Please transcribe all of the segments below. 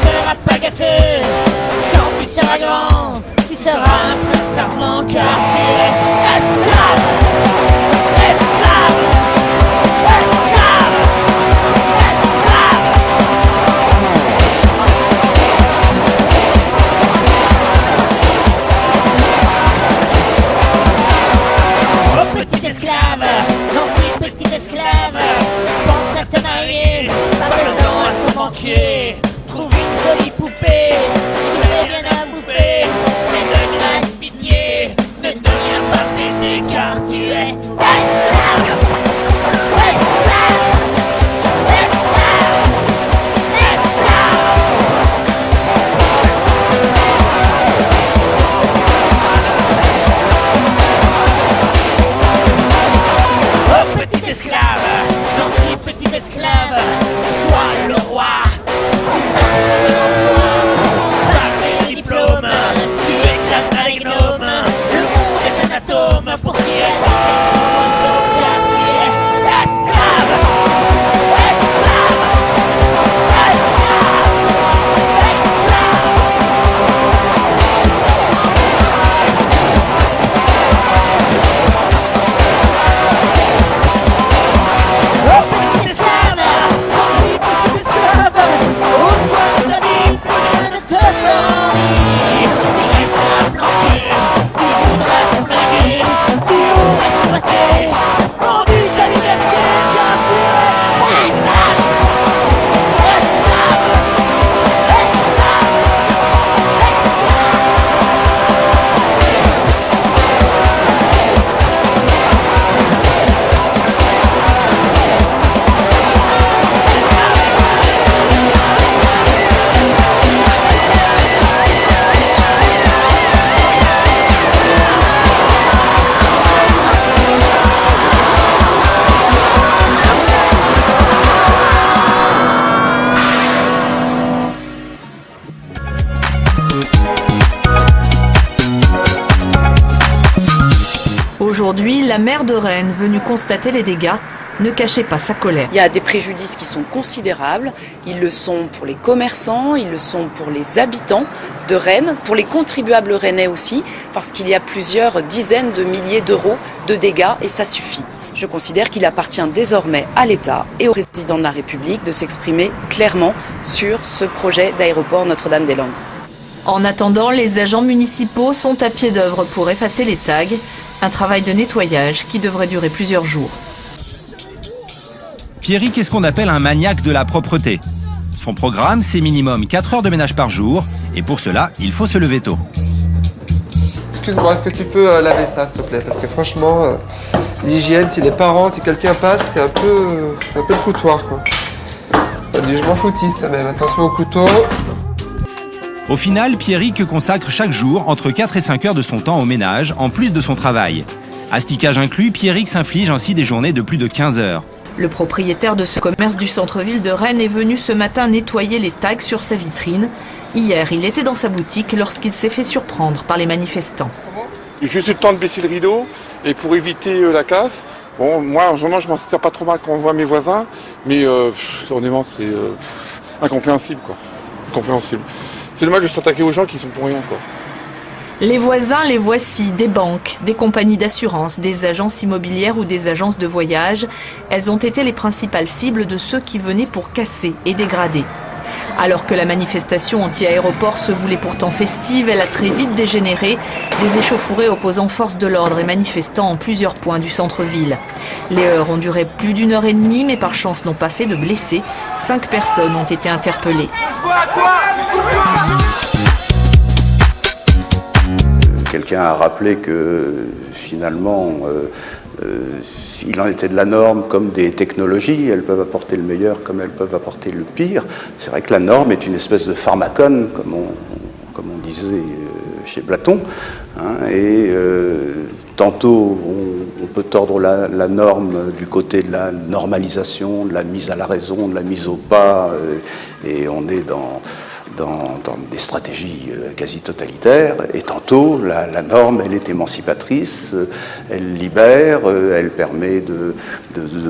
seras pas gâté. Quand tu seras grand, tu seras un prince charmant car tu es esclave. Esclave. Esclave. Esclave. Oh petit esclave, gentil petit esclave, pense à te marier, pas besoin à te manquer. Trouve une jolie poupée, tu n'as rien à bouffer, mais ne graisse pitié, ne deviens pas bébé car tu es esclave. Esclave. Esclave. Esclave. Oh petit esclave, gentil petit esclave, sois le roi. Par tes diplômes, tu écrases les gnomes. Le monde est un atome pour qui est car tu es esclave. Esclave. Aujourd'hui, la maire de Rennes, venue constater les dégâts, ne cachait pas sa colère. Il y a des préjudices qui sont considérables. Ils le sont pour les commerçants, ils le sont pour les habitants de Rennes, pour les contribuables rennais aussi, parce qu'il y a plusieurs dizaines de milliers d'euros de dégâts et ça suffit. Je considère qu'il appartient désormais à l'État et au président de la République de s'exprimer clairement sur ce projet d'aéroport Notre-Dame-des-Landes. En attendant, les agents municipaux sont à pied d'œuvre pour effacer les tags, un travail de nettoyage qui devrait durer plusieurs jours. Pierrick est ce qu'on appelle un maniaque de la propreté. Son programme, c'est minimum 4 heures de ménage par jour, et pour cela, il faut se lever tôt. Excuse-moi, est-ce que tu peux laver ça, s'il te plaît? Parce que franchement, l'hygiène, si les parents, si quelqu'un passe, c'est un peu le foutoir, quoi. Pas du je m'en foutiste, même. Attention au couteau. Au final, Pierrick consacre chaque jour entre 4 et 5 heures de son temps au ménage, en plus de son travail. Asticage inclus, Pierrick s'inflige ainsi des journées de plus de 15 heures. Le propriétaire de ce commerce du centre-ville de Rennes est venu ce matin nettoyer les tags sur sa vitrine. Hier, il était dans sa boutique lorsqu'il s'est fait surprendre par les manifestants. Juste le temps de baisser le rideau et pour éviter la casse. Bon, moi, vraiment, je m'en sers pas trop mal quand on voit mes voisins, mais honnêtement, c'est incompréhensible, quoi. Incompréhensible. C'est dommage de s'attaquer aux gens qui sont pour rien, quoi. Les voisins, les voici, des banques, des compagnies d'assurance, des agences immobilières ou des agences de voyage. Elles ont été les principales cibles de ceux qui venaient pour casser et dégrader. Alors que la manifestation anti-aéroport se voulait pourtant festive, elle a très vite dégénéré. Des échauffourées opposant forces de l'ordre et manifestants en plusieurs points du centre-ville. Les heurts ont duré plus d'1 heure et demie, mais par chance n'ont pas fait de blessés. 5 personnes ont été interpellées. Quelqu'un a rappelé que finalement, il en était de la norme comme des technologies, elles peuvent apporter le meilleur comme elles peuvent apporter le pire. C'est vrai que la norme est une espèce de pharmacone, comme on disait chez Platon, hein, et tantôt on peut tordre la norme du côté de la normalisation, de la mise à la raison, de la mise au pas, et on est dans dans des stratégies quasi totalitaires, et tantôt la norme, elle est émancipatrice, elle libère, elle permet de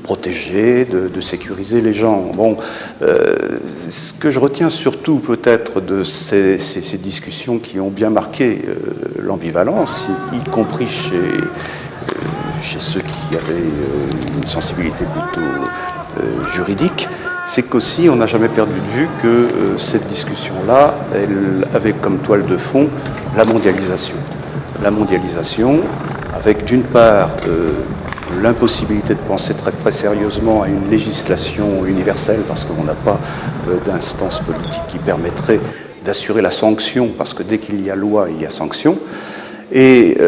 protéger, de sécuriser les gens. Bon, ce que je retiens surtout peut-être de ces discussions qui ont bien marqué l'ambivalence, y compris chez ceux qui avaient une sensibilité plutôt juridique, c'est qu'aussi on n'a jamais perdu de vue que cette discussion-là, elle avait comme toile de fond la mondialisation. La mondialisation, avec d'une part l'impossibilité de penser très, très sérieusement à une législation universelle, parce qu'on n'a pas d'instance politique qui permettrait d'assurer la sanction, parce que dès qu'il y a loi, il y a sanction. Et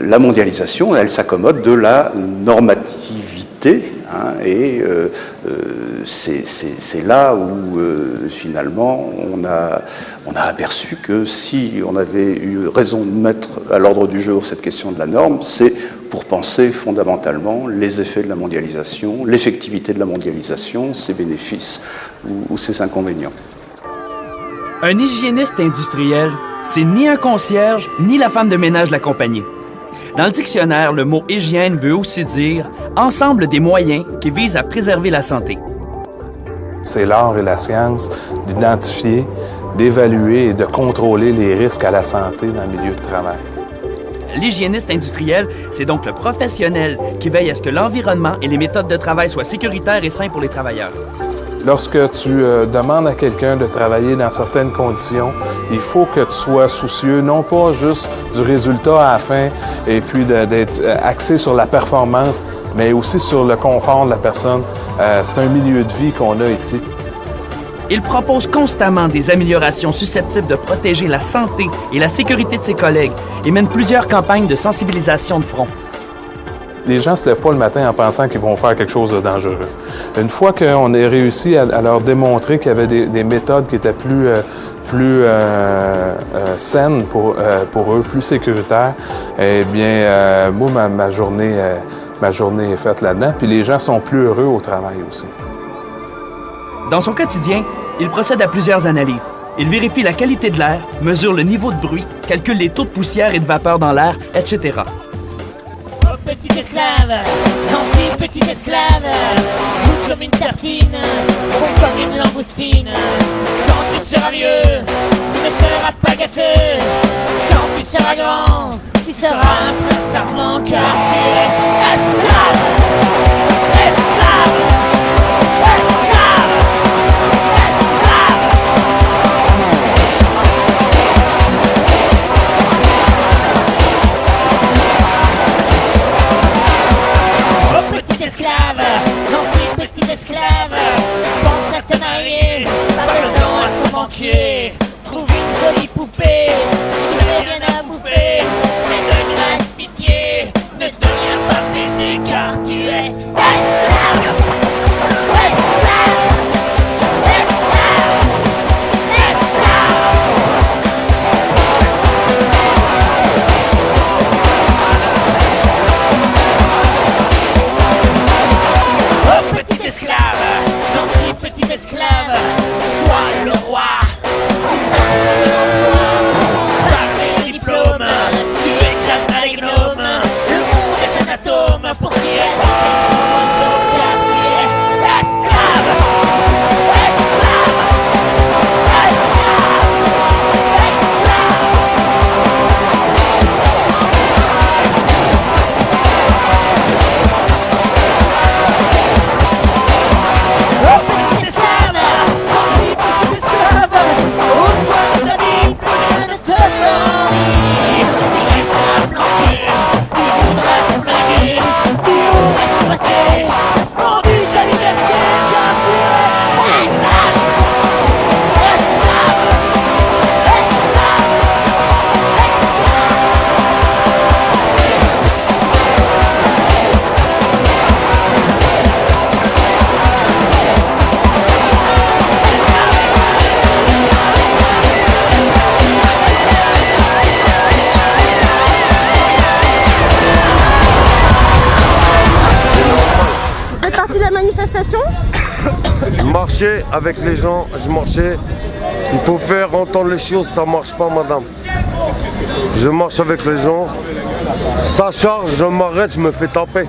la mondialisation, elle s'accommode de la normativité, hein, et c'est là où finalement on a aperçu que si on avait eu raison de mettre à l'ordre du jour cette question de la norme, c'est pour penser fondamentalement les effets de la mondialisation, l'effectivité de la mondialisation, ses bénéfices ou ses inconvénients. Un hygiéniste industriel, c'est ni un concierge, ni la femme de ménage de la compagnie. Dans le dictionnaire, le mot hygiène veut aussi dire ensemble des moyens qui visent à préserver la santé. C'est l'art et la science d'identifier, d'évaluer et de contrôler les risques à la santé dans le milieu de travail. L'hygiéniste industriel, c'est donc le professionnel qui veille à ce que l'environnement et les méthodes de travail soient sécuritaires et sains pour les travailleurs. Lorsque tu demandes à quelqu'un de travailler dans certaines conditions, il faut que tu sois soucieux, non pas juste du résultat à la fin et puis d'être axé sur la performance, mais aussi sur le confort de la personne. C'est un milieu de vie qu'on a ici. Il propose constamment des améliorations susceptibles de protéger la santé et la sécurité de ses collègues et mène plusieurs campagnes de sensibilisation de front. Les gens ne se lèvent pas le matin en pensant qu'ils vont faire quelque chose de dangereux. Une fois qu'on a réussi à leur démontrer qu'il y avait des méthodes qui étaient plus saines pour eux, plus sécuritaires, eh bien, moi, ma journée est faite là-dedans. Puis les gens sont plus heureux au travail aussi. Dans son quotidien, il procède à plusieurs analyses. Il vérifie la qualité de l'air, mesure le niveau de bruit, calcule les taux de poussière et de vapeur dans l'air, etc. Oh petit esclave, gentil petit esclave, doux comme une tartine, bon comme une langoustine. Quand tu seras vieux, tu ne seras pas gâteux. Quand tu seras grand, tu seras un prince charmant, car tu es esclave, esclave, esclave, esclave. Oh petit esclave, gentil petit esclave, pense à t'en arriver, pas besoin à te manquer. Trouve une jolie poupée, tu n'avais rien à bouffer, mais de grâce pitié, ne deviens pas bébé car tu es esclave, esclave, esclave, esclave. Oh petit esclave, gentil petit esclave, sois le roi. Par tes diplômes, tu écraseras les gnomes. Le monde est un atome pour qui est car tu es esclave, esclave, oh petit esclave, gentil petit esclave, au soir de la vie, rien ne te fera envie. Tu restes planqué, tu voudras te flinguer, tu aurais convoité, rendu ta liberté, car tu es esclave, esclave, esclave, Vous faites partie de la manifestation? Je marchais avec les gens, je marchais Il faut faire entendre les choses, ça marche pas, madame. Je marche avec les gens. Ça charge, je m'arrête, je me fais taper.